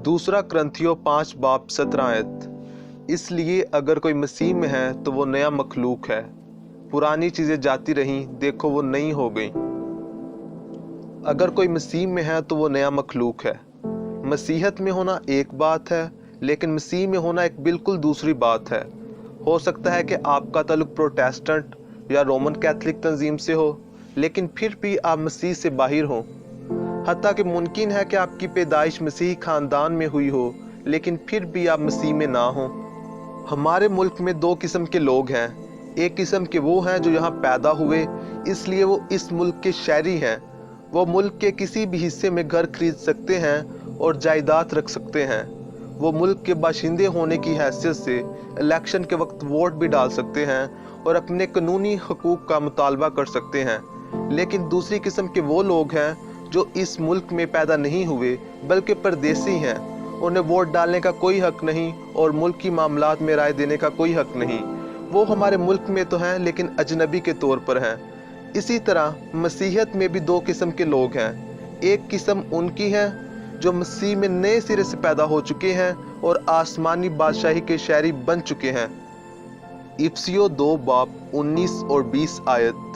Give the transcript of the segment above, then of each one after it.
दूसरा क्रंथियों 5 बाब 17 आयत। इसलिए अगर कोई मसीह में है तो वो नया मखलूक है, पुरानी चीजें जाती रहीं, देखो वो नई हो गई। अगर कोई मसीह में है तो वो नया मखलूक है। मसीहत में होना एक बात है, लेकिन मसीह में होना एक बिल्कुल दूसरी बात है। हो सकता है कि आपका ताल्लुक प्रोटेस्टेंट या रोमन कैथलिक तंजीम से हो, लेकिन फिर भी आप मसीह से बाहर हो। हत्ता कि मुमकिन है कि आपकी पैदाइश मसीही खानदान में हुई हो, लेकिन फिर भी आप मसीह में ना हो। हमारे मुल्क में 2 किस्म के लोग हैं। एक किस्म के वो हैं जो यहाँ पैदा हुए, इसलिए वो इस मुल्क के शहरी हैं। वो मुल्क के किसी भी हिस्से में घर खरीद सकते हैं और जायदाद रख सकते हैं। वो मुल्क के बाशिंदे होने की हैसियत से इलेक्शन के वक्त वोट भी डाल सकते हैं और अपने कानूनी हकूक़ का मुतालबा कर सकते हैं। लेकिन दूसरी किस्म के वो लोग हैं जो इस मुल्क में पैदा नहीं हुए बल्कि परदेसी हैं। उन्हें वोट डालने का कोई हक नहीं और मुल्की मामलात में राय देने का कोई हक नहीं। वो हमारे मुल्क में तो हैं, लेकिन अजनबी के तौर पर हैं। इसी तरह मसीहत में भी 2 किस्म के लोग हैं। एक किस्म उनकी है जो मसीह में नए सिरे से पैदा हो चुके हैं और आसमानी बादशाही के शहरी बन चुके हैं। इफिसियों 2 बाब 19 और 20 आयत।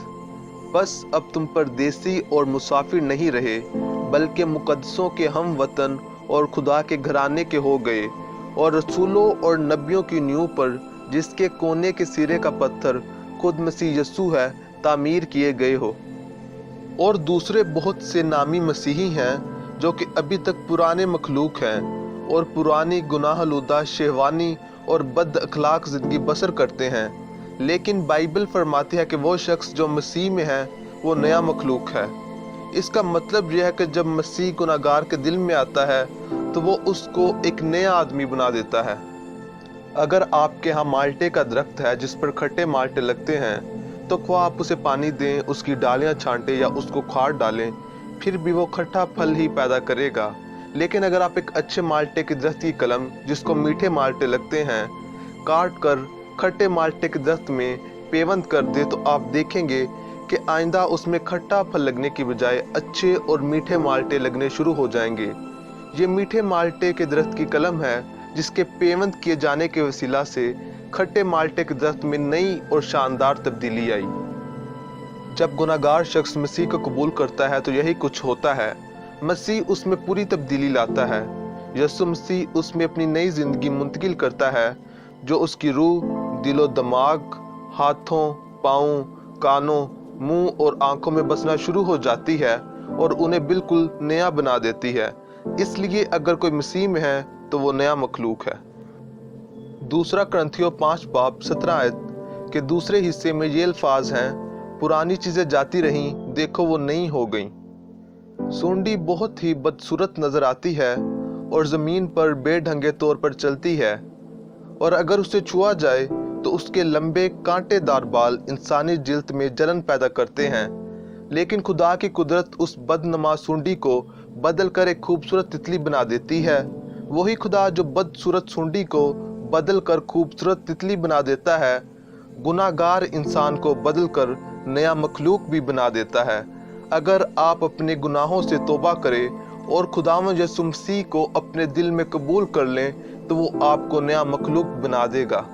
बस अब तुम परदेसी और मुसाफिर नहीं रहे, बल्कि मुकद्दसों के हम वतन और खुदा के घराने के हो गए, और रसूलों और नबियों की नींव पर, जिसके कोने के सिरे का पत्थर खुद मसीह यस्सु है, तामीर किए गए हो। और दूसरे बहुत से नामी मसीही हैं जो कि अभी तक पुराने मखलूक हैं और पुरानी गुनाहलुदा शहवानी और बद अखलाक जिंदगी बसर करते हैं। लेकिन बाइबल फरमाती है कि वो शख्स जो मसीह में है वो नया मखलूक है। इसका मतलब यह है कि जब मसीह गुनाहगार के दिल में आता है तो वो उसको एक नया आदमी बना देता है। अगर आपके यहाँ माल्टे का दरख्त है जिस पर खट्टे माल्टे लगते हैं, तो ख्वाह आप उसे पानी दें, उसकी डालियाँ छांटें या उसको खाद डालें, फिर भी वो खट्टा फल ही पैदा करेगा। लेकिन अगर आप एक अच्छे माल्टे के दरख्त की कलम, जिसको मीठे माल्टे लगते हैं, काट कर खट्टे माल्टे के दरख्त में पेवंद कर दे, तो आप देखेंगे कि आइंदा उसमें खट्टा फल लगने की बजाय अच्छे और मीठे माल्टे लगने शुरू हो जाएंगे। ये मीठे माल्टे के दरख्त की कलम है जिसके पेवंद किए जाने के वसीला से खट्टे माल्टे के दरख्त में नई और शानदार तब्दीली आई। जब गुनाहगार शख्स मसीह को कबूल करता है तो यही कुछ होता है। मसीह उसमें पूरी तब्दीली लाता है। यीशु मसीह उसमें अपनी नई जिंदगी मुंतकिल करता है, जो उसकी रूह, दिलो दिमाग, हाथों, पाँव, कानों, मुंह और आंखों में बसना शुरू हो जाती है और उन्हें बिल्कुल नया बना देती है। इसलिए अगर कोई मसीह में है तो वो नया मखलूक है। दूसरा क्रंथियों 5 बाब 17 आयत के दूसरे हिस्से में ये अल्फाज हैं, पुरानी चीजें जाती रहीं, देखो वो नई हो गईं। सूंडी बहुत ही बदसूरत नजर आती है और जमीन पर बेढंगे तौर पर चलती है, और अगर उसे छुआ जाए तो उसके लंबे कांटेदार बाल इंसानी जिल्द में जलन पैदा करते हैं। लेकिन खुदा की कुदरत उस बदनमा सूंडी को बदल कर एक खूबसूरत तितली बना देती है। वही खुदा जो बदसूरत सूंडी को बदल कर खूबसूरत तितली बना देता है, गुनाहगार इंसान को बदल कर नया मखलूक भी बना देता है। अगर आप अपने गुनाहों से तौबा करें और खुदावंद यीशु मसीह को अपने दिल में कबूल कर लें, तो वो आपको नया मखलूक बना देगा।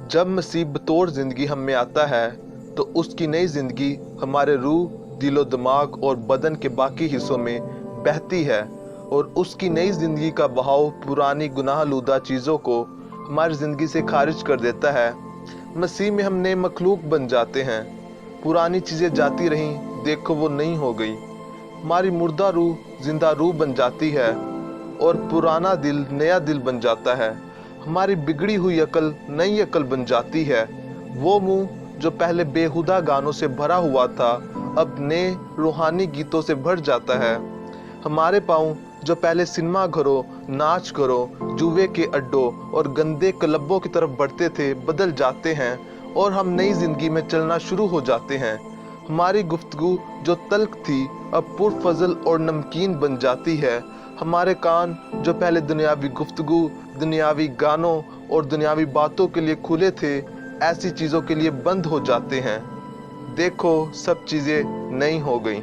जब मसीह बतौर जिंदगी हम में आता है तो उसकी नई जिंदगी हमारे रूह, दिलो दिमाग और बदन के बाकी हिस्सों में बहती है, और उसकी नई जिंदगी का बहाव पुरानी गुनाहलुदा चीज़ों को हमारी जिंदगी से खारिज कर देता है। मसीह में हम नए मखलूक बन जाते हैं। पुरानी चीज़ें जाती रहीं, देखो वो नई हो गई। हमारी मुर्दा रूह जिंदा रूह बन जाती है और पुराना दिल नया दिल बन जाता है। हमारी बिगड़ी हुई अकल नई अकल बन जाती है। वो मुंह जो पहले बेहुदा गानों से भरा हुआ था, अब नए रूहानी गीतों से भर जाता है। हमारे पाँव जो पहले सिनेमा घरों, नाच घरों, जुए के अड्डों और गंदे क्लबों की तरफ बढ़ते थे, बदल जाते हैं और हम नई जिंदगी में चलना शुरू हो जाते हैं। हमारी गुफ्तगू जो तल्ख थी अब पुरफजल और नमकीन बन जाती है। हमारे कान जो पहले दुनियावी गुफ्तगू, दुनियावी गानों और दुनियावी बातों के लिए खुले थे, ऐसी चीज़ों के लिए बंद हो जाते हैं। देखो सब चीज़ें नई हो गई।